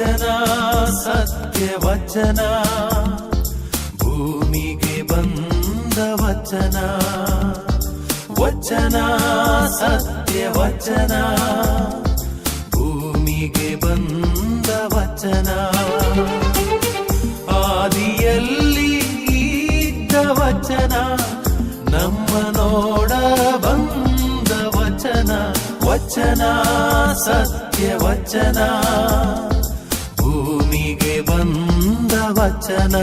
ವಚನ ಸತ್ಯ ವಚನ, ಭೂಮಿಗೆ ಬಂದ ವಚನ. ವಚನ ಸತ್ಯ ವಚನ, ಭೂಮಿಗೆ ಬಂದ ವಚನ. ಆದಿಯಲ್ಲಿ ಇದ್ದ ವಚನ, ನಮ್ಮ ನೋಡ ಬಂದ ವಚನ. ವಚನ ಸತ್ಯ ವಚನ, ಭೂಮಿಗೆ ಬಂದ ವಚನ.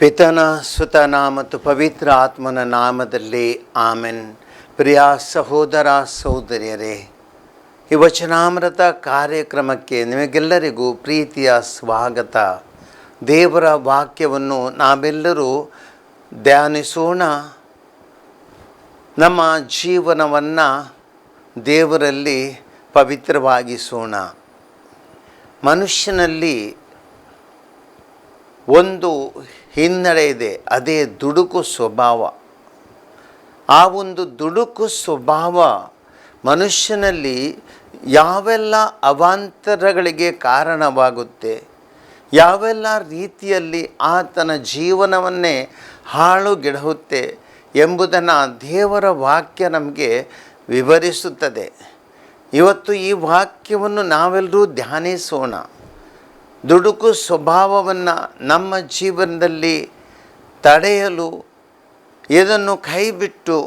ಪಿತನ ಸುತನ ಮತ್ತು ಪವಿತ್ರ ಆತ್ಮನ ನಾಮದಲ್ಲಿ ಆಮೆನ್. ಪ್ರಿಯ ಸಹೋದರ ಸಹೋದರಿಯರೇ, ಈ ವಚನಾಮೃತ ಕಾರ್ಯಕ್ರಮಕ್ಕೆ ನಿಮಗೆಲ್ಲರಿಗೂ ಪ್ರೀತಿಯ ಸ್ವಾಗತ. ದೇವರ ವಾಕ್ಯವನ್ನು ನಾವೆಲ್ಲರೂ ಧ್ಯಾನಿಸೋಣ. ನಮ್ಮ ಜೀವನವನ್ನು ದೇವರಲ್ಲಿ ಪವಿತ್ರವಾಗಿಸೋಣ. ಮನುಷ್ಯನಲ್ಲಿ ಒಂದು ಹಿನ್ನಡೆ ಇದೆ, ಅದೇ ದುಡುಕು ಸ್ವಭಾವ. ಆ ಒಂದು ದುಡುಕು ಸ್ವಭಾವ ಮನುಷ್ಯನಲ್ಲಿ ಯಾವೆಲ್ಲ ಅವಾಂತರಗಳಿಗೆ ಕಾರಣವಾಗುತ್ತೆ, ಯಾವೆಲ್ಲ ರೀತಿಯಲ್ಲಿ ಆತನ ಜೀವನವನ್ನೇ ಹಾಳುಗೆಡಹುತ್ತೆ ಎಂಬುದನ್ನು ದೇವರ ವಾಕ್ಯ ನಮಗೆ ವಿವರಿಸುತ್ತದೆ. ಇವತ್ತು ಈ ವಾಕ್ಯವನ್ನು ನಾವೆಲ್ಲರೂ ಧ್ಯಾನಿಸೋಣ. ದುಡುಕು ಸ್ವಭಾವವನ್ನು ನಮ್ಮ ಜೀವನದಲ್ಲಿ ತಡೆಯಲು, ಇದನ್ನು ಕೈಬಿಟ್ಟು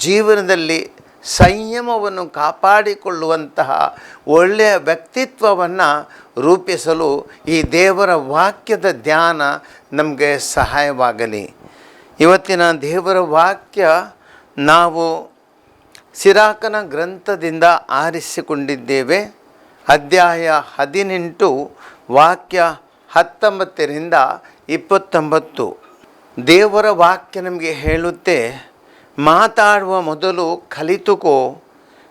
ಜೀವನದಲ್ಲಿ ಸಂಯಮವನ್ನು ಕಾಪಾಡಿಕೊಳ್ಳುವಂತಹ ಒಳ್ಳೆಯ ವ್ಯಕ್ತಿತ್ವವನ್ನು ರೂಪಿಸಲು ಈ ದೇವರ ವಾಕ್ಯದ ಧ್ಯಾನ ನಮಗೆ ಸಹಾಯವಾಗಲಿ. ಇವತ್ತಿನ ದೇವರ ವಾಕ್ಯ ನಾವು ಸಿರಾಕನ ಗ್ರಂಥದಿಂದ ಆರಿಸಿಕೊಂಡಿದ್ದೇವೆ. ಅಧ್ಯಾಯ 18 ವಾಕ್ಯ 19ರಿಂದ 29. ದೇವರ ವಾಕ್ಯ ನಮಗೆ ಹೇಳುತ್ತೆ, ಮಾತಾಡುವ ಮೊದಲು ಕಲಿತುಕೋ,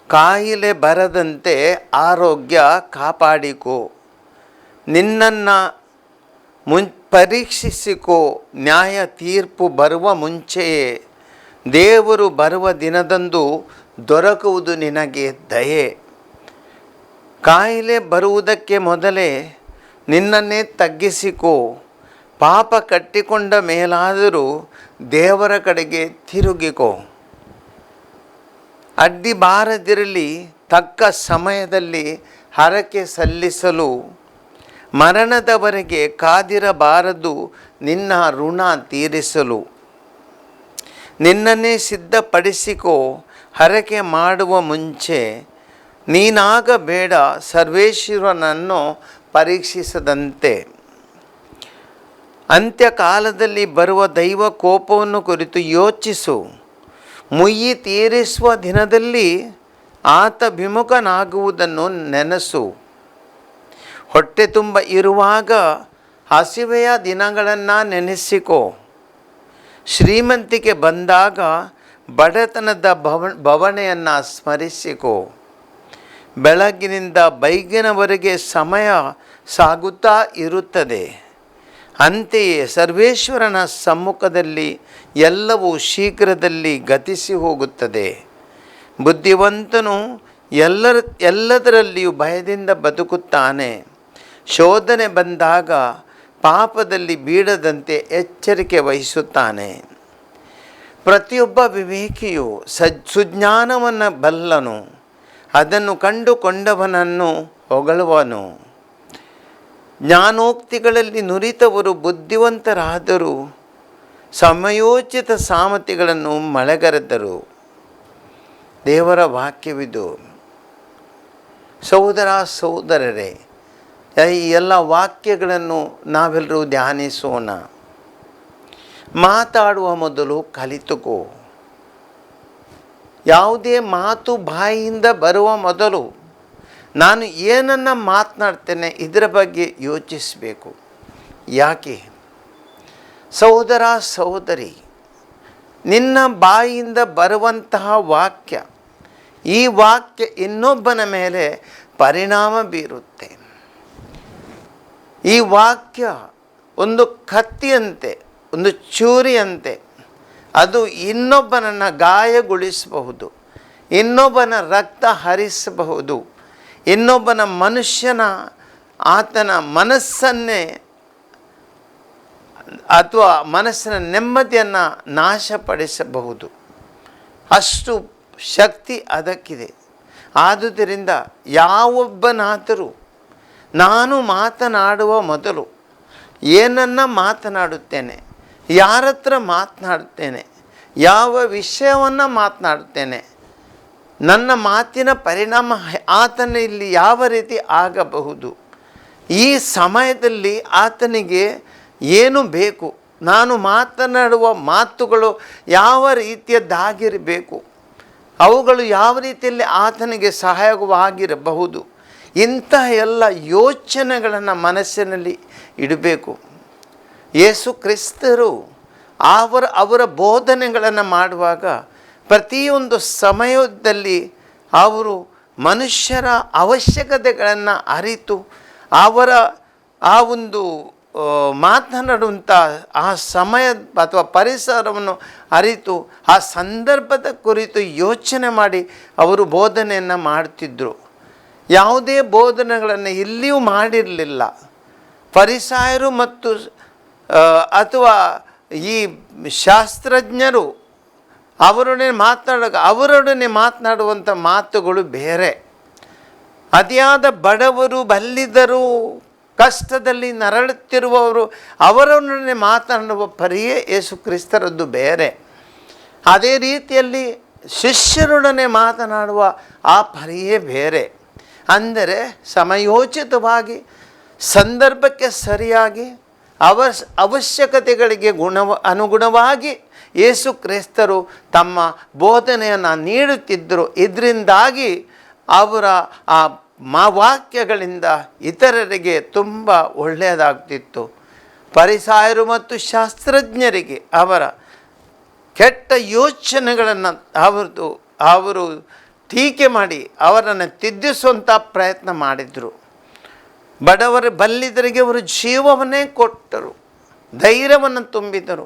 ಕಾಯಿಲೆ ಬರದಂತೆ ಆರೋಗ್ಯ ಕಾಪಾಡಿಕೋ, ನಿನ್ನನ್ನು ಪರೀಕ್ಷಿಸಿಕೋ, ನ್ಯಾಯ ತೀರ್ಪು ಬರುವ ಮುಂಚೆಯೇ ದೇವರು ಬರುವ ದಿನದಂದು ದೊರಕುವುದು ನಿನಗೆ ದಯೆ. ಕಾಯಿಲೆ ಬರುವುದಕ್ಕೆ ಮೊದಲೇ ನಿನ್ನನ್ನೇ ತಗ್ಗಿಸಿಕೋ, ಪಾಪ ಕಟ್ಟಿಕೊಂಡ ಮೇಲಾದರೂ ದೇವರ ಕಡೆಗೆ ತಿರುಗಿಕೋ. ಅಡ್ಡಿ ಬಾರದಿರಲಿ, ತಕ್ಕ ಸಮಯದಲ್ಲಿ ಹರಕೆ ಸಲ್ಲಿಸಲು, ಮರಣದವರೆಗೆ ಕಾದಿರಬಾರದು ನಿನ್ನ ಋಣ ತೀರಿಸಲು. ನಿನ್ನನ್ನೇ ಸಿದ್ಧಪಡಿಸಿಕೋ, ಹರಕೆ ಮಾಡುವ ಮುಂಚೆ ನೀನಾಗಬೇಡ ಸರ್ವೇಶ್ವರನನ್ನು ಪರೀಕ್ಷಿಸದಂತೆ. ಅಂತ್ಯಕಾಲದಲ್ಲಿ ಬರುವ ದೈವ ಕೋಪವನ್ನು ಕುರಿತು ಯೋಚಿಸು. ಮುಯ್ಯಿ ತೀರಿಸುವ ದಿನದಲ್ಲಿ ಆತ ವಿಮುಖನಾಗುವುದನ್ನು ನೆನಸು. ಹೊಟ್ಟೆ ತುಂಬ ಇರುವಾಗ ಹಸಿವೆಯ ದಿನಗಳನ್ನು ನೆನೆಸಿಕೋ. ಶ್ರೀಮಂತಿಕೆ ಬಂದಾಗ ಬಡತನದ ಬವಣೆಯನ್ನು ಸ್ಮರಿಸಿಕೋ. ಬೆಳಗಿನಿಂದ ಬೈಗಿನವರೆಗೆ ಸಮಯ ಸಾಗುತ್ತಾ ಇರುತ್ತದೆ. ಅಂತೆಯೇ ಸರ್ವೇಶ್ವರನ ಸಮ್ಮುಖದಲ್ಲಿ ಎಲ್ಲವೂ ಶೀಘ್ರದಲ್ಲಿ ಗತಿಸಿ ಹೋಗುತ್ತದೆ. ಬುದ್ಧಿವಂತನು ಎಲ್ಲದರಲ್ಲಿಯೂ ಭಯದಿಂದ ಬದುಕುತ್ತಾನೆ. ಶೋಧನೆ ಬಂದಾಗ ಪಾಪದಲ್ಲಿ ಬೀಳದಂತೆ ಎಚ್ಚರಿಕೆ ವಹಿಸುತ್ತಾನೆ. ಪ್ರತಿಯೊಬ್ಬ ವಿವೇಕಿಯು ಸುಜ್ಞಾನವನ್ನು ಬಲ್ಲನು, ಅದನ್ನು ಕಂಡುಕೊಂಡವನನ್ನು ಹೊಗಳುವನು. ಜ್ಞಾನೋಕ್ತಿಗಳಲ್ಲಿ ನುರಿತವರು ಬುದ್ಧಿವಂತರಾದರೂ ಸಮಯೋಚಿತ ಸಾಮರ್ಥ್ಯಗಳನ್ನು ಮಳೆಗರೆದರು. ದೇವರ ವಾಕ್ಯವಿದು. ಸಹೋದರ ಸಹೋದರರೇ, ಈ ಎಲ್ಲ ವಾಕ್ಯಗಳನ್ನು ನಾವೆಲ್ಲರೂ ಧ್ಯಾನಿಸೋಣ. ಮಾತಾಡುವ ಮೊದಲು ಕಲಿತುಕೋ. ಯಾವುದೇ ಮಾತು ಬಾಯಿಯಿಂದ ಬರುವ ಮೊದಲು ನಾನು ಏನನ್ನು ಮಾತನಾಡ್ತೇನೆ ಇದರ ಬಗ್ಗೆ ಯೋಚಿಸಬೇಕು. ಯಾಕೆ? ಸಹೋದರ ಸಹೋದರಿ, ನಿನ್ನ ಬಾಯಿಯಿಂದ ಬರುವಂತಹ ವಾಕ್ಯ, ಈ ವಾಕ್ಯ ಇನ್ನೊಬ್ಬನ ಮೇಲೆ ಪರಿಣಾಮ ಬೀರುತ್ತೆ. ಈ ವಾಕ್ಯ ಒಂದು ಕತ್ತಿಯಂತೆ, ಒಂದು ಚೂರಿಯಂತೆ. ಅದು ಇನ್ನೊಬ್ಬನನ್ನು ಗಾಯಗೊಳಿಸಬಹುದು, ಇನ್ನೊಬ್ಬನ ರಕ್ತ ಹರಿಸಬಹುದು, ಇನ್ನೊಬ್ಬನ ಮನುಷ್ಯನ ಆತನ ಮನಸ್ಸನ್ನೇ ಅಥವಾ ಮನಸ್ಸಿನ ನೆಮ್ಮದಿಯನ್ನು ನಾಶಪಡಿಸಬಹುದು. ಅಷ್ಟು ಶಕ್ತಿ ಅದಕ್ಕಿದೆ. ಆದುದರಿಂದ ಯಾವೊಬ್ಬನಾದರೂ ನಾನು ಮಾತನಾಡುವ ಮೊದಲು ಏನನ್ನು ಮಾತನಾಡುತ್ತೇನೆ, ಯಾರ ಹತ್ರ ಮಾತನಾಡುತ್ತೇನೆ, ಯಾವ ವಿಷಯವನ್ನು ಮಾತನಾಡುತ್ತೇನೆ, ನನ್ನ ಮಾತಿನ ಪರಿಣಾಮ ಆತನಲ್ಲಿ ಯಾವ ರೀತಿ ಆಗಬಹುದು, ಈ ಸಮಯದಲ್ಲಿ ಆತನಿಗೆ ಏನು ಬೇಕು, ನಾನು ಮಾತನಾಡುವ ಮಾತುಗಳು ಯಾವ ರೀತಿಯದ್ದಾಗಿರಬೇಕು, ಅವುಗಳು ಯಾವ ರೀತಿಯಲ್ಲಿ ಆತನಿಗೆ ಸಹಾಯವಾಗಿರಬಹುದು, ಇಂತಹ ಎಲ್ಲ ಯೋಚನೆಗಳನ್ನು ಮನಸ್ಸಿನಲ್ಲಿ ಇಡಬೇಕು. ಯೇಸು ಕ್ರಿಸ್ತರು ಅವರ ಬೋಧನೆಗಳನ್ನು ಮಾಡುವಾಗ ಪ್ರತಿಯೊಂದು ಸಮಯದಲ್ಲಿ ಅವರು ಮನುಷ್ಯರ ಅವಶ್ಯಕತೆಗಳನ್ನು ಅರಿತು ಅವರ ಆ ಒಂದು ಮಾತನಾಡುವಂಥ ಆ ಸಮಯ ಅಥವಾ ಪರಿಸರವನ್ನು ಅರಿತು ಆ ಸಂದರ್ಭದ ಕುರಿತು ಯೋಚನೆ ಮಾಡಿ ಅವರು ಬೋಧನೆಯನ್ನು ಮಾಡ್ತಿದ್ದರು. ಯಾವುದೇ ಬೋಧನೆಗಳನ್ನು ಇಲ್ಲಿಯೂ ಮಾಡಿರಲಿಲ್ಲ. ಫರಿಸಾಯರು ಮತ್ತು ಅಥವಾ ಈ ಶಾಸ್ತ್ರಜ್ಞರು ಅವರೊಡನೆ ಮಾತನಾಡುವಂಥ ಮಾತುಗಳು ಬೇರೆ. ಅತಿಯಾದ ಬಡವರು, ಬಲ್ಲಿದರು, ಕಷ್ಟದಲ್ಲಿ ನರಳುತ್ತಿರುವವರು ಅವರೊಡನೆ ಮಾತನಾಡುವ ಪರಿಯೇ ಯೇಸು ಕ್ರಿಸ್ತರದ್ದು ಬೇರೆ. ಅದೇ ರೀತಿಯಲ್ಲಿ ಶಿಷ್ಯರೊಡನೆ ಮಾತನಾಡುವ ಆ ಪರಿಯೇ ಬೇರೆ. ಅಂದರೆ ಸಮಯೋಚಿತವಾಗಿ, ಸಂದರ್ಭಕ್ಕೆ ಸರಿಯಾಗಿ, ಅವಶ್ಯಕತೆಗಳಿಗೆ ಅನುಗುಣವಾಗಿ ಯೇಸು ಕ್ರಿಸ್ತರು ತಮ್ಮ ಬೋಧನೆಯನ್ನು ನೀಡುತ್ತಿದ್ದರು. ಇದರಿಂದಾಗಿ ಅವರ ಆ ವಾಕ್ಯಗಳಿಂದ ಇತರರಿಗೆ ತುಂಬ ಒಳ್ಳೆಯದಾಗ್ತಿತ್ತು. ಫರಿಸಾಯರು ಮತ್ತು ಶಾಸ್ತ್ರಜ್ಞರಿಗೆ ಅವರ ಕೆಟ್ಟ ಯೋಚನೆಗಳನ್ನು ಅವರು ಟೀಕೆ ಮಾಡಿ ಅವರನ್ನು ತಿದ್ದಿಸುವಂಥ ಪ್ರಯತ್ನ ಮಾಡಿದರು. ಬಡವರ ಬಲ್ಲಿದರಿಗೆ ಅವರು ಜೀವವನ್ನೇ ಕೊಟ್ಟರು, ಧೈರ್ಯವನ್ನು ತುಂಬಿದರು.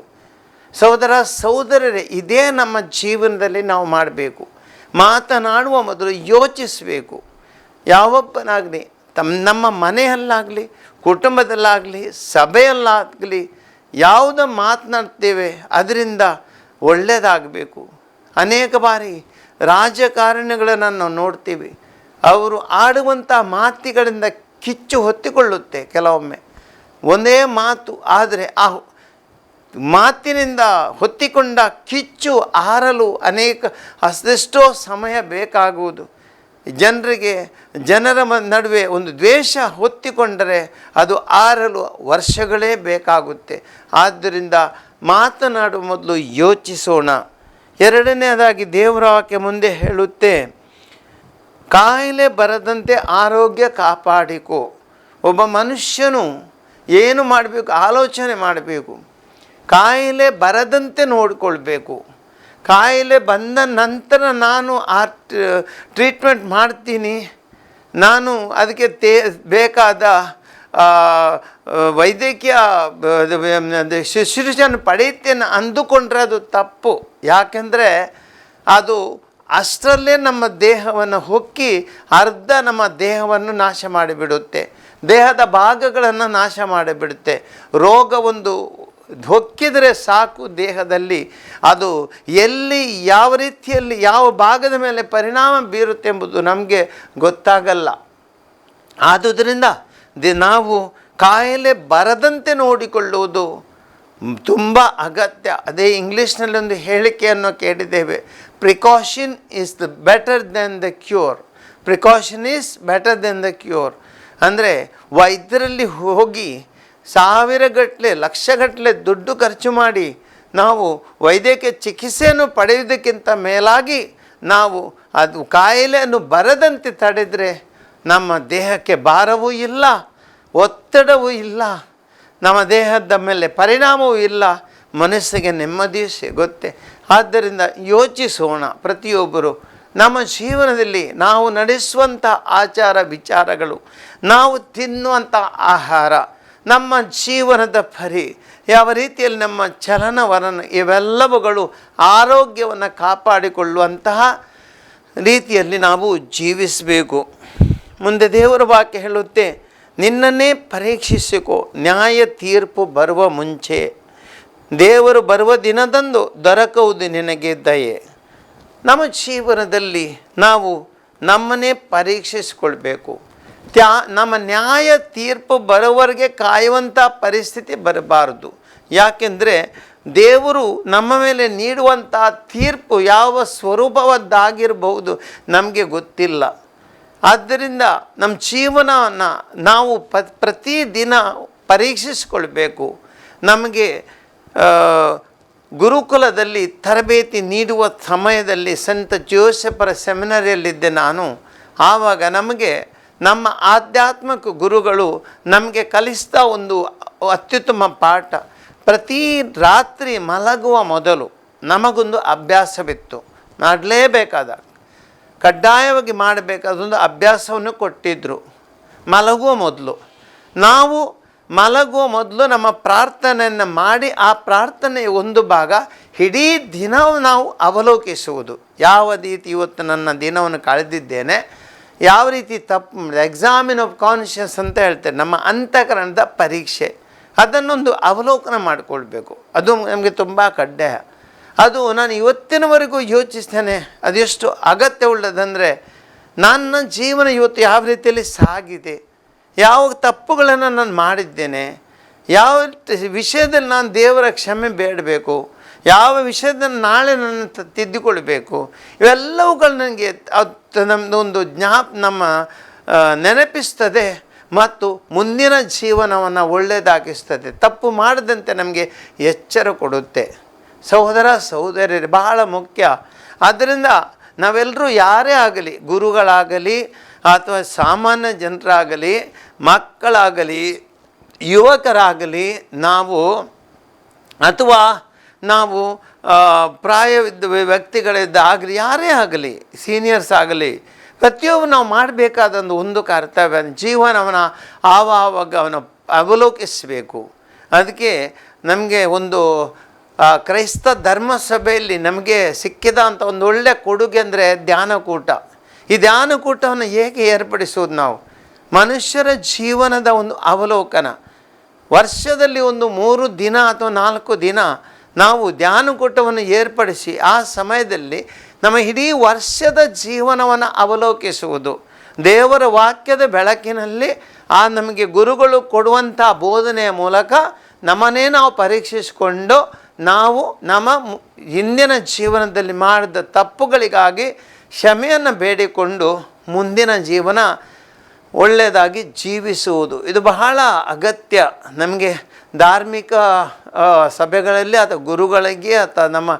ಸಹೋದರ ಸಹೋದರರೇ, ಇದೇ ನಮ್ಮ ಜೀವನದಲ್ಲಿ ನಾವು ಮಾಡಬೇಕು. ಮಾತನಾಡುವ ಮೊದಲು ಯೋಚಿಸಬೇಕು. ಯಾವೊಬ್ಬನಾಗಲಿ ನಮ್ಮ ಮನೆಯಲ್ಲಾಗಲಿ, ಕುಟುಂಬದಲ್ಲಾಗಲಿ, ಸಭೆಯಲ್ಲಾಗಲಿ ಯಾವುದು ಮಾತನಾಡ್ತೇವೆ ಅದರಿಂದ ಒಳ್ಳೆಯದಾಗಬೇಕು. ಅನೇಕ ಬಾರಿ ರಾಜಕಾರಣಿಗಳನ್ನು ನಾವು ನೋಡ್ತೀವಿ. ಅವರು ಆಡುವಂಥ ಮಾತುಗಳಿಂದ ಕಿಚ್ಚು ಹೊತ್ತಿಕೊಳ್ಳುತ್ತೆ. ಕೆಲವೊಮ್ಮೆ ಒಂದೇ ಮಾತು, ಆದರೆ ಆ ಮಾತಿನಿಂದ ಹೊತ್ತಿಕೊಂಡ ಕಿಚ್ಚು ಆರಲು ಅದೆಷ್ಟೋ ಸಮಯ ಬೇಕಾಗುವುದು. ಜನರ ನಡುವೆ ಒಂದು ದ್ವೇಷ ಹೊತ್ತಿಕೊಂಡರೆ ಅದು ಆರಲು ವರ್ಷಗಳೇ ಬೇಕಾಗುತ್ತೆ. ಆದ್ದರಿಂದ ಮಾತನಾಡುವ ಮೊದಲು ಯೋಚಿಸೋಣ. ಎರಡನೆಯದಾಗಿ ದೇವರ ವಾಕ್ಯ ಮುಂದೆ ಹೇಳುತ್ತೆ, ಕಾಯಿಲೆ ಬರದಂತೆ ಆರೋಗ್ಯ ಕಾಪಾಡಿಕೋ. ಒಬ್ಬ ಮನುಷ್ಯನು ಏನು ಮಾಡಬೇಕು, ಆಲೋಚನೆ ಮಾಡಬೇಕು. ಕಾಯಿಲೆ ಬರದಂತೆ ನೋಡಿಕೊಳ್ಬೇಕು. ಕಾಯಿಲೆ ಬಂದ ನಂತರ ನಾನು ಟ್ರೀಟ್ಮೆಂಟ್ ಮಾಡ್ತೀನಿ, ನಾನು ಅದಕ್ಕೆ ಬೇಕಾದ ವೈದ್ಯಕೀಯ ಶುಶ್ರೂಷೆಯನ್ನು ಪಡೆಯುತ್ತೇನೆ ಅಂದುಕೊಂಡ್ರೆ ಅದು ತಪ್ಪು. ಯಾಕೆಂದರೆ ಅದು ಅಷ್ಟರಲ್ಲೇ ನಮ್ಮ ದೇಹವನ್ನು ಹೊಕ್ಕಿ ಅರ್ಧ ನಮ್ಮ ದೇಹವನ್ನು ನಾಶ ಮಾಡಿಬಿಡುತ್ತೆ, ದೇಹದ ಭಾಗಗಳನ್ನು ನಾಶ ಮಾಡಿಬಿಡುತ್ತೆ. ರೋಗ ಒಂದು ಹೊಕ್ಕಿದರೆ ಸಾಕು ದೇಹದಲ್ಲಿ, ಅದು ಎಲ್ಲಿ ಯಾವ ರೀತಿಯಲ್ಲಿ ಯಾವ ಭಾಗದ ಮೇಲೆ ಪರಿಣಾಮ ಬೀರುತ್ತೆ ಎಂಬುದು ನಮಗೆ ಗೊತ್ತಾಗಲ್ಲ. ಆದುದರಿಂದ ನಾವು ಕಾಯಿಲೆ ಬರದಂತೆ ನೋಡಿಕೊಳ್ಳುವುದು ತುಂಬ ಅಗತ್ಯ. ಅದೇ ಇಂಗ್ಲೀಷ್ನಲ್ಲಿ ಒಂದು ಹೇಳಿಕೆಯನ್ನು ಕೇಳಿದ್ದೇವೆ, precaution is better than the cure. Precaution is better than the cure. ಅಂದರೆ ವೈದ್ಯರಲ್ಲಿ ಹೋಗಿ ಸಾವಿರಗಟ್ಟಲೆ ಲಕ್ಷಗಟ್ಟಲೆ ದುಡ್ಡು ಖರ್ಚು ಮಾಡಿ ನಾವು ವೈದ್ಯಕೀಯ ಚಿಕಿತ್ಸೆಯನ್ನು ಪಡೆಯುವುದಕ್ಕಿಂತ ಮೇಲಾಗಿ ನಾವು ಅದು ಕಾಯಿಲೆಯನ್ನು ಬರದಂತೆ ತಡೆದರೆ ನಮ್ಮ ದೇಹಕ್ಕೆ ಭಾರವೂ ಇಲ್ಲ, ಒತ್ತಡವೂ ಇಲ್ಲ, ನಮ್ಮ ದೇಹದ ಮೇಲೆ ಪರಿಣಾಮವೂ ಇಲ್ಲ, ಮನಸ್ಸಿಗೆ ನೆಮ್ಮದಿಯೂ ಸಿಗುತ್ತೆ. ಆದ್ದರಿಂದ ಯೋಚಿಸೋಣ ಪ್ರತಿಯೊಬ್ಬರು. ನಮ್ಮ ಜೀವನದಲ್ಲಿ ನಾವು ನಡೆಸುವಂಥ ಆಚಾರ ವಿಚಾರಗಳು, ನಾವು ತಿನ್ನುವಂಥ ಆಹಾರ, ನಮ್ಮ ಜೀವನದ ಪರಿ, ಯಾವ ರೀತಿಯಲ್ಲಿ ನಮ್ಮ ಚಲನವಲನ, ಇವೆಲ್ಲವುಗಳು ಆರೋಗ್ಯವನ್ನು ಕಾಪಾಡಿಕೊಳ್ಳುವಂತಹ ರೀತಿಯಲ್ಲಿ ನಾವು ಜೀವಿಸಬೇಕು. ಮುಂದೆ ದೇವರ ವಾಕ್ಯ ಹೇಳುತ್ತೆ, ನಿನ್ನನ್ನೇ ಪರೀಕ್ಷಿಸಿಕೋ, ನ್ಯಾಯ ತೀರ್ಪು ಬರುವ ಮುಂಚೆ, ದೇವರು ಬರುವ ದಿನದಂದು ದೊರಕುವುದು ನಿನಗೆ ದಯೆ. ನಮ್ಮ ಜೀವನದಲ್ಲಿ ನಾವು ನಮ್ಮನ್ನೇ ಪರೀಕ್ಷಿಸಿಕೊಳ್ಬೇಕು. ನಮ್ಮ ನ್ಯಾಯ ತೀರ್ಪು ಬರೋವರೆಗೆ ಕಾಯುವಂಥ ಪರಿಸ್ಥಿತಿ ಬರಬಾರದು. ಯಾಕೆಂದರೆ ದೇವರು ನಮ್ಮ ಮೇಲೆ ನೀಡುವಂಥ ತೀರ್ಪು ಯಾವ ಸ್ವರೂಪವದ್ದಾಗಿರಬಹುದು ನಮಗೆ ಗೊತ್ತಿಲ್ಲ. ಆದ್ದರಿಂದ ನಮ್ಮ ಜೀವನವನ್ನು ನಾವು ಪ್ರತಿದಿನ ಪರೀಕ್ಷಿಸಿಕೊಳ್ಬೇಕು. ನಮಗೆ ಗುರುಕುಲದಲ್ಲಿ ತರಬೇತಿ ನೀಡುವ ಸಮಯದಲ್ಲಿ ಸಂತ ಜೋಸೆಫರ ಸೆಮಿನರಿಯಲ್ಲಿದ್ದೆ ನಾನು. ಆವಾಗ ನಮಗೆ ನಮ್ಮ ಆಧ್ಯಾತ್ಮಿಕ ಗುರುಗಳು ನಮಗೆ ಕಲಿಸ್ತಾ ಒಂದು ಅತ್ಯುತ್ತಮ ಪಾಠ. ಪ್ರತಿ ರಾತ್ರಿ ಮಲಗುವ ಮೊದಲು ನಮಗೊಂದು ಅಭ್ಯಾಸವಿತ್ತು, ಮಾಡಲೇಬೇಕಾದ, ಕಡ್ಡಾಯವಾಗಿ ಮಾಡಬೇಕಾದೊಂದು ಅಭ್ಯಾಸವನ್ನು ಕೊಟ್ಟಿದ್ದರು. ಮಲಗುವ ಮೊದಲು ನಾವು ನಮ್ಮ ಪ್ರಾರ್ಥನೆಯನ್ನು ಮಾಡಿ, ಆ ಪ್ರಾರ್ಥನೆಯ ಒಂದು ಭಾಗ ಇಡೀ ದಿನ ನಾವು ಅವಲೋಕಿಸುವುದು. ಯಾವ ರೀತಿ ಇವತ್ತು ನನ್ನ ದಿನವನ್ನು ಕಳೆದಿದ್ದೇನೆ, ಯಾವ ರೀತಿ ತಪ್ಪು, ಎಕ್ಸಾಮಿನ್ ಆಫ್ ಕಾನ್ಷಿಯಸ್ ಅಂತ ಹೇಳ್ತೇವೆ, ನಮ್ಮ ಅಂತಃಕರಣದ ಪರೀಕ್ಷೆ. ಅದನ್ನೊಂದು ಅವಲೋಕನ ಮಾಡಿಕೊಳ್ಬೇಕು. ಅದು ನಮಗೆ ತುಂಬ ಕಡ್ಡಾಯ. ಅದು ನಾನು ಇವತ್ತಿನವರೆಗೂ ಯೋಚಿಸ್ತೇನೆ, ಅದೆಷ್ಟು ಅಗತ್ಯ ಉಳ್ಳದಂದರೆ, ನನ್ನ ಜೀವನ ಇವತ್ತು ಯಾವ ರೀತಿಯಲ್ಲಿ ಸಾಗಿದೆ, ಯಾವ ತಪ್ಪುಗಳನ್ನು ನಾನು ಮಾಡಿದ್ದೇನೆ, ಯಾವ ವಿಷಯದಲ್ಲಿ ನಾನು ದೇವರ ಕ್ಷಮೆ ಬೇಡಬೇಕು, ಯಾವ ವಿಷಯದಲ್ಲಿ ನಾಳೆ ನನ್ನ ತಿದ್ದುಕೊಳ್ಬೇಕು, ಇವೆಲ್ಲವುಗಳು ನನಗೆ ನಮ್ಮದೊಂದು ನಮ್ಮ ನೆನಪಿಸ್ತದೆ ಮತ್ತು ಮುಂದಿನ ಜೀವನವನ್ನು ಒಳ್ಳೆಯದಾಗಿಸ್ತದೆ. ತಪ್ಪು ಮಾಡದಂತೆ ನಮಗೆ ಎಚ್ಚರ ಕೊಡುತ್ತೆ. ಸಹೋದರ ಸಹೋದರಿಯರು ಬಹಳ ಮುಖ್ಯ. ಆದ್ದರಿಂದ ನಾವೆಲ್ಲರೂ ಯಾರೇ ಆಗಲಿ, ಗುರುಗಳಾಗಲಿ ಅಥವಾ ಸಾಮಾನ್ಯ ಜನರಾಗಲಿ, ಮಕ್ಕಳಾಗಲಿ, ಯುವಕರಾಗಲಿ, ನಾವು ಪ್ರಾಯವಿದ್ದ ವ್ಯಕ್ತಿಗಳಿದ್ದ ಆಗಲಿ, ಯಾರೇ ಆಗಲಿ, ಸೀನಿಯರ್ಸ್ ಆಗಲಿ, ಪ್ರತಿಯೊಬ್ಬರು ನಾವು ಮಾಡಬೇಕಾದ ಒಂದು ಕರ್ತವ್ಯ, ಜೀವನವನ್ನು ಆವಾಗ ಅವನ ಅವಲೋಕಿಸಬೇಕು. ಅದಕ್ಕೆ ನಮಗೆ ಒಂದು ಕ್ರೈಸ್ತ ಧರ್ಮಸಭೆಯಲ್ಲಿ ನಮಗೆ ಸಿಕ್ಕಿದ ಅಂತ ಒಂದು ಒಳ್ಳೆಯ ಕೊಡುಗೆ ಅಂದರೆ ಧ್ಯಾನಕೂಟ. ಈ ಧ್ಯಾನಕೂಟವನ್ನು ಹೇಗೆ ಏರ್ಪಡಿಸೋದು? ನಾವು ಮನುಷ್ಯರ ಜೀವನದ ಒಂದು ಅವಲೋಕನ, ವರ್ಷದಲ್ಲಿ ಒಂದು 3 ದಿನ ಅಥವಾ 4 ದಿನ ನಾವು ಧ್ಯಾನಕೂಟವನ್ನು ಏರ್ಪಡಿಸಿ ಆ ಸಮಯದಲ್ಲಿ ನಮ್ಮ ಇಡೀ ವರ್ಷದ ಜೀವನವನ್ನು ಅವಲೋಕಿಸುವುದು. ದೇವರ ವಾಕ್ಯದ ಬೆಳಕಿನಲ್ಲಿ ನಮಗೆ ಗುರುಗಳು ಕೊಡುವಂಥ ಬೋಧನೆಯ ಮೂಲಕ ನಮ್ಮನ್ನೇ ನಾವು ಪರೀಕ್ಷಿಸಿಕೊಂಡು ನಾವು ನಮ್ಮ ಹಿಂದಿನ ಜೀವನದಲ್ಲಿ ಮಾಡಿದ ತಪ್ಪುಗಳಿಗಾಗಿ ಕ್ಷಮೆಯನ್ನು ಬೇಡಿಕೊಂಡು ಮುಂದಿನ ಜೀವನ ಒಳ್ಳೆಯದಾಗಿ ಜೀವಿಸುವುದು ಇದು ಬಹಳ ಅಗತ್ಯ. ನಮಗೆ ಧಾರ್ಮಿಕ ಸಭೆಗಳಲ್ಲಿ ಅಥವಾ ಗುರುಗಳಿಗೆ ಅಥವಾ ನಮ್ಮ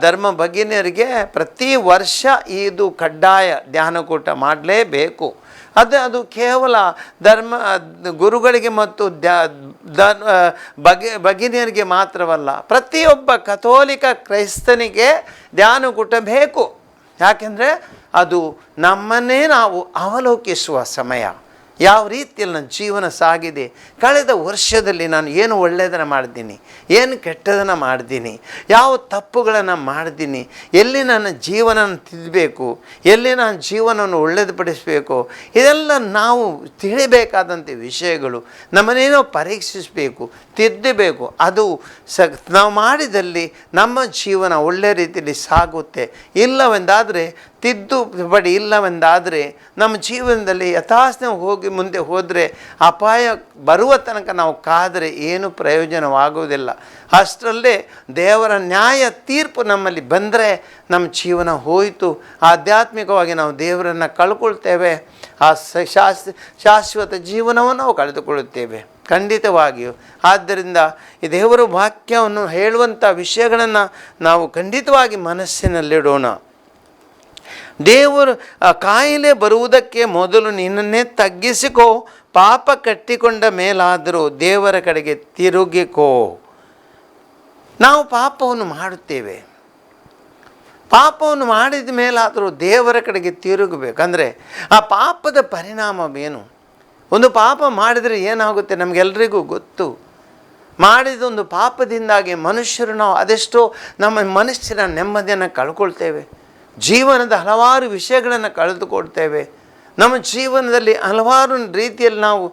ಧರ್ಮ ಭಗಿನಿಯರಿಗೆ ಪ್ರತಿ ವರ್ಷ ಇದು ಕಡ್ಡಾಯ ಧ್ಯಾನಕೂಟ ಮಾಡಲೇಬೇಕು. ಅದು ಕೇವಲ ಗುರುಗಳಿಗೆ ಮತ್ತು ಭಗಿನಿಯರಿಗೆ ಮಾತ್ರವಲ್ಲ, ಪ್ರತಿಯೊಬ್ಬ ಕಥೋಲಿಕ ಕ್ರೈಸ್ತನಿಗೆ ಧ್ಯಾನಕೂಟ ಬೇಕು. ಯಾಕೆಂದರೆ ಅದು ನಮ್ಮನ್ನೇ ನಾವು ಅವಲೋಕಿಸುವ ಸಮಯ. ಯಾವ ರೀತಿಯಲ್ಲಿ ನನ್ನ ಜೀವನ ಸಾಗಿದೆ, ಕಳೆದ ವರ್ಷದಲ್ಲಿ ನಾನು ಏನು ಒಳ್ಳೆಯದನ್ನು ಮಾಡಿದ್ದೀನಿ, ಏನು ಕೆಟ್ಟದನ್ನು ಮಾಡಿದ್ದೀನಿ, ಯಾವ ತಪ್ಪುಗಳನ್ನು ಮಾಡಿದ್ದೀನಿ, ಎಲ್ಲಿ ನನ್ನ ಜೀವನವನ್ನು ತಿದ್ದಬೇಕು, ಎಲ್ಲಿ ನಾನು ಜೀವನವನ್ನು ಒಳ್ಳೆಯದುಪಡಿಸಬೇಕು, ಇದೆಲ್ಲ ನಾವು ತಿಳಿಬೇಕಾದಂಥ ವಿಷಯಗಳು. ನಮ್ಮನ್ನೇನೋ ಪರೀಕ್ಷಿಸಬೇಕು, ತಿದ್ದಬೇಕು. ಅದು ನಾವು ಮಾಡಿದಲ್ಲಿ ನಮ್ಮ ಜೀವನ ಒಳ್ಳೆಯ ರೀತಿಯಲ್ಲಿ ಸಾಗುತ್ತೆ. ಇಲ್ಲವೆಂದಾದರೆ ತಿದ್ದುಪಡಿ ಇಲ್ಲವೆಂದಾದರೆ ನಮ್ಮ ಜೀವನದಲ್ಲಿ ಯಥಾಸ್ಥಿತಿ ಹೋಗಿ ಮುಂದೆ ಹೋದರೆ ಅಪಾಯ ಬರುವ ತನಕ ನಾವು ಕಾದರೆ ಏನು ಪ್ರಯೋಜನವಾಗುವುದಿಲ್ಲ. ಅಷ್ಟರಲ್ಲೇ ದೇವರ ನ್ಯಾಯ ತೀರ್ಪು ನಮ್ಮಲ್ಲಿ ಬಂದರೆ ನಮ್ಮ ಜೀವನ ಹೋಯಿತು. ಆಧ್ಯಾತ್ಮಿಕವಾಗಿ ನಾವು ದೇವರನ್ನು ಕಳ್ಕೊಳ್ತೇವೆ. ಆ ಶಾಶ್ವತ ಜೀವನವನ್ನು ನಾವು ಕಳೆದುಕೊಳ್ಳುತ್ತೇವೆ ಖಂಡಿತವಾಗಿಯೂ. ಆದ್ದರಿಂದ ಈ ದೇವರ ವಾಕ್ಯವನ್ನು ಹೇಳುವಂಥ ವಿಷಯಗಳನ್ನು ನಾವು ಖಂಡಿತವಾಗಿ ಮನಸ್ಸಿನಲ್ಲಿಡೋಣ. ದೇವರು ಕಾಯಿಲೆ ಬರುವುದಕ್ಕೆ ಮೊದಲು ನಿನ್ನನ್ನೇ ತಗ್ಗಿಸಿಕೋ, ಪಾಪ ಕಟ್ಟಿಕೊಂಡ ಮೇಲಾದರೂ ದೇವರ ಕಡೆಗೆ ತಿರುಗಿಕೋ. ನಾವು ಪಾಪವನ್ನು ಮಾಡುತ್ತೇವೆ, ಪಾಪವನ್ನು ಮಾಡಿದ ಮೇಲಾದರೂ ದೇವರ ಕಡೆಗೆ ತಿರುಗಬೇಕಂದ್ರೆ ಆ ಪಾಪದ ಪರಿಣಾಮವೇನು? ಒಂದು ಪಾಪ ಮಾಡಿದರೆ ಏನಾಗುತ್ತೆ ನಮಗೆಲ್ಲರಿಗೂ ಗೊತ್ತು. ಮಾಡಿದೊಂದು ಪಾಪದಿಂದಾಗಿ ಮನುಷ್ಯರು ನಾವು ಅದೆಷ್ಟೋ ನಮ್ಮ ಮನಸ್ಸಿನ ನೆಮ್ಮದಿಯನ್ನು ಕಳ್ಕೊಳ್ತೇವೆ, ಜೀವನದ ಹಲವಾರು ವಿಷಯಗಳನ್ನು ಕಳೆದುಕೊಳ್ತೇವೆ. ನಮ್ಮ ಜೀವನದಲ್ಲಿ ಹಲವಾರು ರೀತಿಯಲ್ಲಿ ನಾವು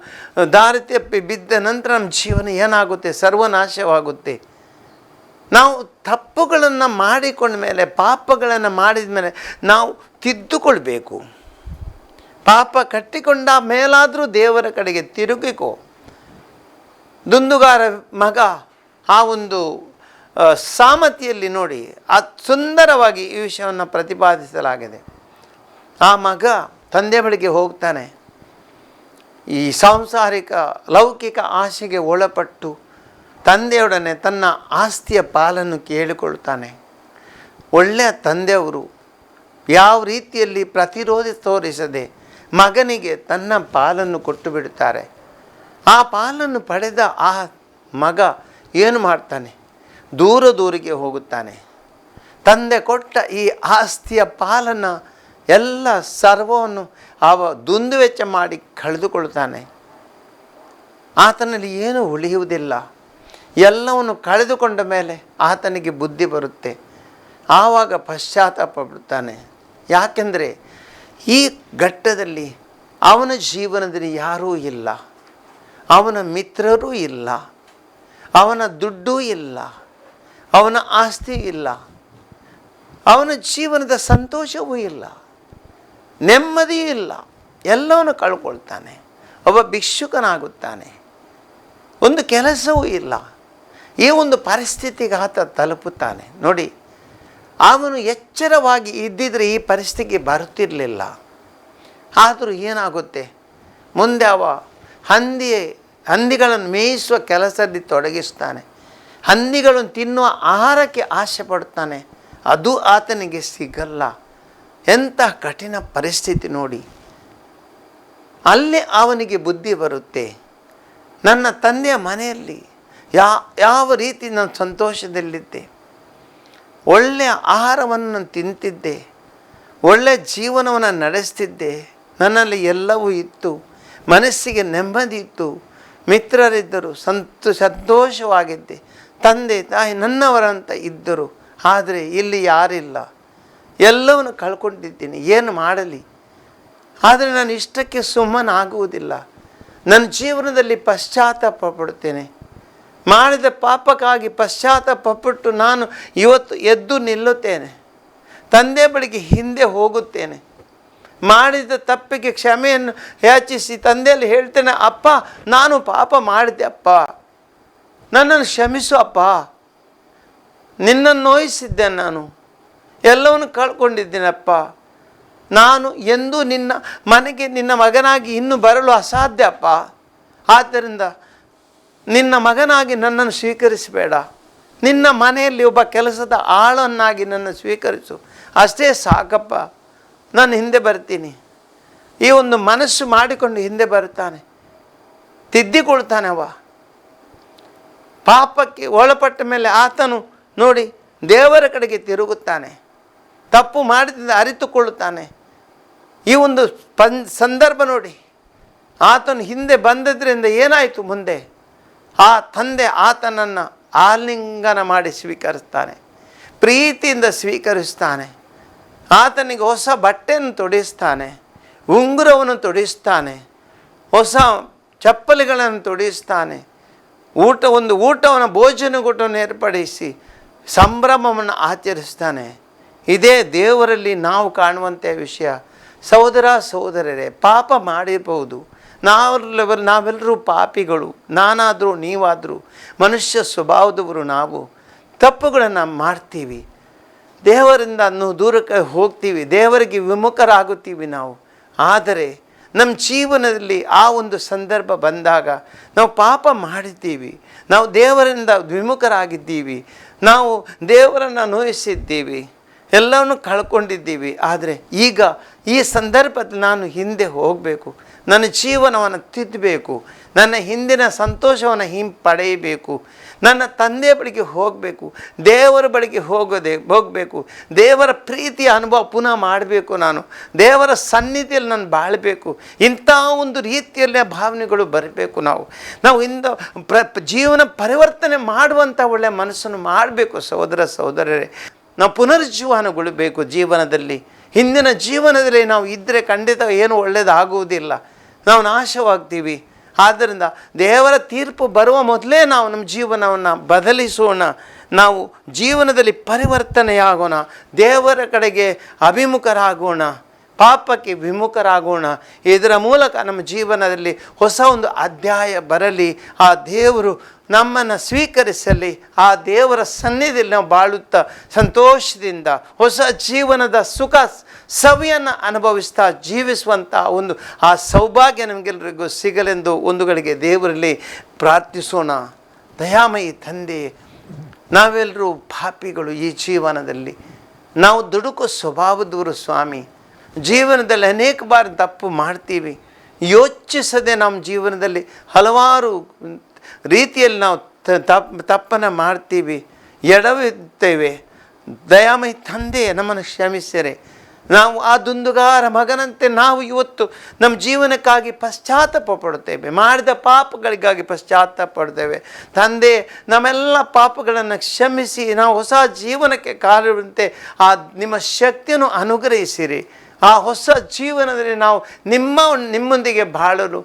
ದಾರಿ ತಪ್ಪಿ ಬಿದ್ದ ನಂತರ ನಮ್ಮ ಜೀವನ ಏನಾಗುತ್ತೆ? ಸರ್ವನಾಶವಾಗುತ್ತೆ. ನಾವು ತಪ್ಪುಗಳನ್ನು ಮಾಡಿಕೊಂಡ ಮೇಲೆ, ಪಾಪಗಳನ್ನು ಮಾಡಿದ ಮೇಲೆ ನಾವು ತಿದ್ದುಕೊಳ್ಬೇಕು. ಪಾಪ ಕಟ್ಟಿಕೊಂಡ ಮೇಲಾದರೂ ದೇವರ ಕಡೆಗೆ ತಿರುಗಿಕೋ. ದುಂದುಗಾರ ಮಗ ಆ ಒಂದು ಸಾಮತಿಯಲ್ಲಿ ನೋಡಿ ಸುಂದರವಾಗಿ ಈ ವಿಷಯವನ್ನು ಪ್ರತಿಪಾದಿಸಲಾಗಿದೆ. ಆ ಮಗ ತಂದೆ ಬಳಿಗೆ ಹೋಗ್ತಾನೆ, ಈ ಸಾಂಸಾರಿಕ ಲೌಕಿಕ ಆಸೆಗೆ ಒಳಪಟ್ಟು ತಂದೆಯೊಡನೆ ತನ್ನ ಆಸ್ತಿಯ ಪಾಲನ್ನು ಕೇಳಿಕೊಳ್ತಾನೆ. ಒಳ್ಳೆಯ ತಂದೆಯವರು ಯಾವ ರೀತಿಯಲ್ಲಿ ಪ್ರತಿರೋಧ ತೋರಿಸದೆ ಮಗನಿಗೆ ತನ್ನ ಪಾಲನ್ನು ಕೊಟ್ಟು ಬಿಡುತ್ತಾರೆ. ಆ ಪಾಲನ್ನು ಪಡೆದ ಆ ಮಗ ಏನು ಮಾಡ್ತಾನೆ? ದೂರಕ್ಕೆ ಹೋಗುತ್ತಾನೆ. ತಂದೆ ಕೊಟ್ಟ ಈ ಆಸ್ತಿಯ ಪಾಲನ್ನು ಎಲ್ಲ ಸರ್ವವನ್ನು ದುಂದುವೆಚ್ಚ ಮಾಡಿ ಕಳೆದುಕೊಳ್ತಾನೆ. ಆತನಲ್ಲಿ ಏನೂ ಉಳಿಯುವುದಿಲ್ಲ. ಎಲ್ಲವನ್ನು ಕಳೆದುಕೊಂಡ ಮೇಲೆ ಆತನಿಗೆ ಬುದ್ಧಿ ಬರುತ್ತೆ. ಆವಾಗ ಪಶ್ಚಾತ್ತಾಪ ಪಡುತ್ತಾನೆ. ಯಾಕೆಂದರೆ ಈ ಘಟ್ಟದಲ್ಲಿ ಅವನ ಜೀವನದಲ್ಲಿ ಯಾರೂ ಇಲ್ಲ, ಅವನ ಮಿತ್ರರೂ ಇಲ್ಲ, ಅವನ ದುಡ್ಡೂ ಇಲ್ಲ, ಅವನ ಆಸ್ತಿ ಇಲ್ಲ, ಅವನ ಜೀವನದ ಸಂತೋಷವೂ ಇಲ್ಲ, ನೆಮ್ಮದಿಯೂ ಇಲ್ಲ. ಎಲ್ಲವನ್ನು ಕಳ್ಕೊಳ್ತಾನೆ. ಒಬ್ಬ ಭಿಕ್ಷುಕನಾಗುತ್ತಾನೆ. ಒಂದು ಕೆಲಸವೂ ಇಲ್ಲ. ಈ ಒಂದು ಪರಿಸ್ಥಿತಿಗೆ ಆತ ತಲುಪುತ್ತಾನೆ. ನೋಡಿ, ಅವನು ಎಚ್ಚರವಾಗಿ ಇದ್ದಿದ್ರೆ ಈ ಪರಿಸ್ಥಿತಿಗೆ ಬರುತ್ತಿರಲಿಲ್ಲ. ಆದರೂ ಏನಾಗುತ್ತೆ, ಮುಂದೆ ಹಂದಿಗಳನ್ನು ಮೇಯಿಸುವ ಕೆಲಸದಲ್ಲಿ ತೊಡಗಿಸ್ತಾನೆ. ಹಂದಿಗಳನ್ನು ತಿನ್ನುವ ಆಹಾರಕ್ಕೆ ಆಸೆ ಪಡ್ತಾನೆ, ಅದು ಆತನಿಗೆ ಸಿಗಲ್ಲ. ಎಂಥ ಕಠಿಣ ಪರಿಸ್ಥಿತಿ ನೋಡಿ. ಅಲ್ಲಿ ಅವನಿಗೆ ಬುದ್ಧಿ ಬರುತ್ತೆ, ನನ್ನ ತಂದೆಯ ಮನೆಯಲ್ಲಿ ಯಾವ ರೀತಿ ನಾನು ಸಂತೋಷದಲ್ಲಿದ್ದೆ, ಒಳ್ಳೆಯ ಆಹಾರವನ್ನು ನಾನು ತಿಂತಿದ್ದೆ, ಒಳ್ಳೆಯ ಜೀವನವನ್ನು ನಡೆಸ್ತಿದ್ದೆ, ನನ್ನಲ್ಲಿ ಎಲ್ಲವೂ ಇತ್ತು, ಮನಸ್ಸಿಗೆ ನೆಮ್ಮದಿ ಇತ್ತು, ಮಿತ್ರರಿದ್ದರು, ಸಂತೋಷವಾಗಿದ್ದೆ, ತಂದೆ ತಾಯಿ ನನ್ನವರಂತ ಇದ್ದರು. ಆದರೆ ಇಲ್ಲಿ ಯಾರಿಲ್ಲ, ಎಲ್ಲವನ್ನು ಕಳ್ಕೊಂಡಿದ್ದೀನಿ, ಏನು ಮಾಡಲಿ? ಆದರೆ ನಾನು ಇಷ್ಟಕ್ಕೆ ಸುಮ್ಮನಾಗುವುದಿಲ್ಲ. ನನ್ನ ಜೀವನದಲ್ಲಿ ಪಶ್ಚಾತ್ತಾಪ ಪಡುತ್ತೇನೆ. ಮಾಡಿದ ಪಾಪಕ್ಕಾಗಿ ಪಶ್ಚಾತ್ತಾಪಪಟ್ಟು ನಾನು ಇವತ್ತು ಎದ್ದು ನಿಲ್ಲುತ್ತೇನೆ. ತಂದೆ ಬಳಿಗೆ ಹಿಂದೆ ಹೋಗುತ್ತೇನೆ. ಮಾಡಿದ ತಪ್ಪಿಗೆ ಕ್ಷಮೆಯನ್ನು ಯಾಚಿಸಿ ತಂದೆಯಲ್ಲಿ ಹೇಳ್ತೇನೆ, ಅಪ್ಪ ನಾನು ಪಾಪ ಮಾಡಿದೆ ಅಪ್ಪ, ನನ್ನನ್ನು ಕ್ಷಮಿಸು ಅಪ್ಪ, ನಿನ್ನನ್ನು ನೋಯಿಸಿದ್ದೆ, ನಾನು ಎಲ್ಲವನ್ನು ಕಳ್ಕೊಂಡಿದ್ದೇನಪ್ಪ, ನಾನು ಎಂದೂ ನಿನ್ನ ಮನೆಗೆ ನಿನ್ನ ಮಗನಾಗಿ ಇನ್ನೂ ಬರಲು ಅಸಾಧ್ಯ ಅಪ್ಪ, ಆದ್ದರಿಂದ ನಿನ್ನ ಮಗನಾಗಿ ನನ್ನನ್ನು ಸ್ವೀಕರಿಸಬೇಡ, ನಿನ್ನ ಮನೆಯಲ್ಲಿ ಒಬ್ಬ ಕೆಲಸದ ಆಳನ್ನಾಗಿ ನನ್ನ ಸ್ವೀಕರಿಸು, ಅಷ್ಟೇ ಸಾಕಪ್ಪ, ನಾನು ಹಿಂದೆ ಬರ್ತೀನಿ. ಈ ಒಂದು ಮನಸ್ಸು ಮಾಡಿಕೊಂಡು ಹಿಂದೆ ಬರುತ್ತಾನೆ, ತಿದ್ದಿಕೊಳ್ತಾನೆ. ಪಾಪಕ್ಕೆ ಒಳಪಟ್ಟ ಮೇಲೆ ಆತನು ನೋಡಿ ದೇವರ ಕಡೆಗೆ ತಿರುಗುತ್ತಾನೆ, ತಪ್ಪು ಮಾಡಿದಿಂದ ಅರಿತುಕೊಳ್ಳುತ್ತಾನೆ. ಈ ಒಂದು ಸಂದರ್ಭ ನೋಡಿ, ಆತನು ಹಿಂದೆ ಬಂದದ್ರಿಂದ ಏನಾಯಿತು? ಮುಂದೆ ಆ ತಂದೆ ಆತನನ್ನು ಆಲಿಂಗನ ಮಾಡಿ ಸ್ವೀಕರಿಸ್ತಾನೆ, ಪ್ರೀತಿಯಿಂದ ಸ್ವೀಕರಿಸ್ತಾನೆ. ಆತನಿಗೆ ಹೊಸ ಬಟ್ಟೆಯನ್ನು ತೊಡಿಸ್ತಾನೆ, ಉಂಗುರವನ್ನು ತೊಡಿಸ್ತಾನೆ, ಹೊಸ ಚಪ್ಪಲಿಗಳನ್ನು ತೊಡಿಸ್ತಾನೆ, ಊಟವನ್ನು ಭೋಜನಗೂಟವನ್ನು ಏರ್ಪಡಿಸಿ ಸಂಭ್ರಮವನ್ನು ಆಚರಿಸ್ತಾನೆ. ಇದೇ ದೇವರಲ್ಲಿ ನಾವು ಕಾಣುವಂಥ ವಿಷಯ. ಸಹೋದರ ಸಹೋದರರೇ, ಪಾಪ ಮಾಡಿರ್ಬೋದು, ನಾವೆಲ್ಲರೂ ಪಾಪಿಗಳು, ನಾನಾದರೂ ನೀವಾದರೂ ಮನುಷ್ಯ ಸ್ವಭಾವದವರು. ನಾವು ತಪ್ಪುಗಳನ್ನು ಮಾಡ್ತೀವಿ, ದೇವರಿಂದ ದೂರಕ್ಕೆ ಹೋಗ್ತೀವಿ, ದೇವರಿಗೆ ವಿಮುಖರಾಗುತ್ತೀವಿ ನಾವು. ಆದರೆ ನಮ್ಮ ಜೀವನದಲ್ಲಿ ಆ ಒಂದು ಸಂದರ್ಭ ಬಂದಾಗ ನಾವು ಪಾಪ ಮಾಡಿದ್ದೀವಿ, ನಾವು ದೇವರಿಂದ ವಿಮುಖರಾಗಿದ್ದೀವಿ, ನಾವು ದೇವರನ್ನು ನೋಯಿಸಿದ್ದೀವಿ, ಎಲ್ಲವನ್ನು ಕಳ್ಕೊಂಡಿದ್ದೀವಿ. ಆದರೆ ಈಗ ಈ ಸಂದರ್ಭದಲ್ಲಿ ನಾನು ಹಿಂದೆ ಹೋಗಬೇಕು, ನನ್ನ ಜೀವನವನ್ನು ತಿದ್ದಬೇಕು, ನನ್ನ ಹಿಂದಿನ ಸಂತೋಷವನ್ನು ಹಿಂಪಡೆಯಬೇಕು, ನನ್ನ ತಂದೆಯ ಬಳಿಗೆ ಹೋಗಬೇಕು, ದೇವರ ಬಳಿಗೆ ಹೋಗಬೇಕು, ದೇವರ ಪ್ರೀತಿಯ ಅನುಭವ ಪುನಃ ಮಾಡಬೇಕು, ನಾನು ದೇವರ ಸನ್ನಿಧಿಯಲ್ಲಿ ನಾನು ಬಾಳಬೇಕು. ಇಂಥ ಒಂದು ರೀತಿಯಲ್ಲೇ ಭಾವನೆಗಳು ಬರಬೇಕು. ನಾವು ಜೀವನ ಪರಿವರ್ತನೆ ಮಾಡುವಂಥ ಒಳ್ಳೆಯ ಮನಸ್ಸನ್ನು ಮಾಡಬೇಕು. ಸಹೋದರರೇ, ನಾವು ಪುನರ್ಜೀವನಗೊಳ್ಳಬೇಕು ಜೀವನದಲ್ಲಿ. ಹಿಂದಿನ ಜೀವನದಲ್ಲಿ ನಾವು ಇದ್ದರೆ ಖಂಡಿತ ಏನು ಒಳ್ಳೆಯದಾಗುವುದಿಲ್ಲ, ನಾವು ನಾಶವಾಗ್ತೀವಿ. ಆದ್ದರಿಂದ ದೇವರ ತೀರ್ಪು ಬರುವ ಮೊದಲೇ ನಾವು ನಮ್ಮ ಜೀವನವನ್ನು ಬದಲಿಸೋಣ, ನಾವು ಜೀವನದಲ್ಲಿ ಪರಿವರ್ತನೆಯಾಗೋಣ, ದೇವರ ಕಡೆಗೆ ಅಭಿಮುಖರಾಗೋಣ, ಪಾಪಕ್ಕೆ ವಿಮುಖರಾಗೋಣ. ಇದರ ಮೂಲಕ ನಮ್ಮ ಜೀವನದಲ್ಲಿ ಹೊಸ ಒಂದು ಅಧ್ಯಾಯ ಬರಲಿ, ಆ ದೇವರು ನಮ್ಮನ್ನು ಸ್ವೀಕರಿಸಲಿ, ಆ ದೇವರ ಸನ್ನಿಧಿಯಲ್ಲಿ ನಾವು ಬಾಳುತ್ತಾ ಸಂತೋಷದಿಂದ ಹೊಸ ಜೀವನದ ಸುಖ ಸವಿಯನ್ನು ಅನುಭವಿಸ್ತಾ ಜೀವಿಸುವಂಥ ಒಂದು ಆ ಸೌಭಾಗ್ಯ ನಮಗೆಲ್ಲರಿಗೂ ಸಿಗಲೆಂದು ಒಂದು ಗಳಿಗೆ ದೇವರಲ್ಲಿ ಪ್ರಾರ್ಥಿಸೋಣ. ದಯಾಮಯಿ ತಂದೆ, ನಾವೆಲ್ಲರೂ ಪಾಪಿಗಳು. ಈ ಜೀವನದಲ್ಲಿ ನಾವು ದುಡುಕೋ ಸ್ವಭಾವದವರು ಸ್ವಾಮಿ. ಜೀವನದಲ್ಲಿ ಅನೇಕ ಬಾರಿ ತಪ್ಪು ಮಾಡ್ತೀವಿ, ಯೋಚಿಸದೆ ನಮ್ಮ ಜೀವನದಲ್ಲಿ ಹಲವಾರು ರೀತಿಯಲ್ಲಿ ನಾವು ತಪ್ಪನ್ನು ಮಾಡ್ತೀವಿ, ಎಡವಿದ್ದೇವೆ. ದಯಾಮಯಿ ತಂದೆ, ನಮ್ಮನ್ನು ಕ್ಷಮಿಸಿರೆ. ನಾವು ಆ ದುಂದುಗಾರ ಮಗನಂತೆ ನಾವು ಇವತ್ತು ನಮ್ಮ ಜೀವನಕ್ಕಾಗಿ ಪಶ್ಚಾತ್ತಾಪ ಪಡುತ್ತೇವೆ, ಮಾಡಿದ ಪಾಪಗಳಿಗಾಗಿ ಪಶ್ಚಾತ್ತಾಪ ಪಡ್ತೇವೆ. ತಂದೆ, ನಮ್ಮೆಲ್ಲ ಪಾಪಗಳನ್ನು ಕ್ಷಮಿಸಿ ನಾವು ಹೊಸ ಜೀವನಕ್ಕೆ ಕಾಲಿಡುವಂತೆ ಆ ನಿಮ್ಮ ಶಕ್ತಿಯನ್ನು ಅನುಗ್ರಹಿಸಿರಿ. ಆ ಹೊಸ ಜೀವನದಲ್ಲಿ ನಾವು ನಿಮ್ಮೊಂದಿಗೆ ಬಾಳಲು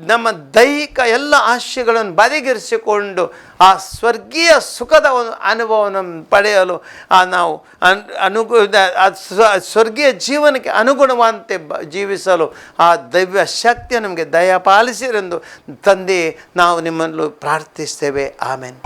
ನಮ್ಮ ದೈಹಿಕ ಎಲ್ಲ ಆಶಯಗಳನ್ನು ಬದಿಗಿರಿಸಿಕೊಂಡು ಆ ಸ್ವರ್ಗೀಯ ಸುಖದ ಒಂದು ಅನುಭವವನ್ನು ಪಡೆಯಲು ನಾವು ಸ್ವರ್ಗೀಯ ಜೀವನಕ್ಕೆ ಅನುಗುಣವಂತೆ ಜೀವಿಸಲು ಆ ದೈವ ಶಕ್ತಿಯ ನಮಗೆ ದಯಪಾಲಿಸಿರೆಂದು ತಂದೆ ನಾವು ನಿಮ್ಮನ್ನು ಪ್ರಾರ್ಥಿಸ್ತೇವೆ. ಆಮೆನ್.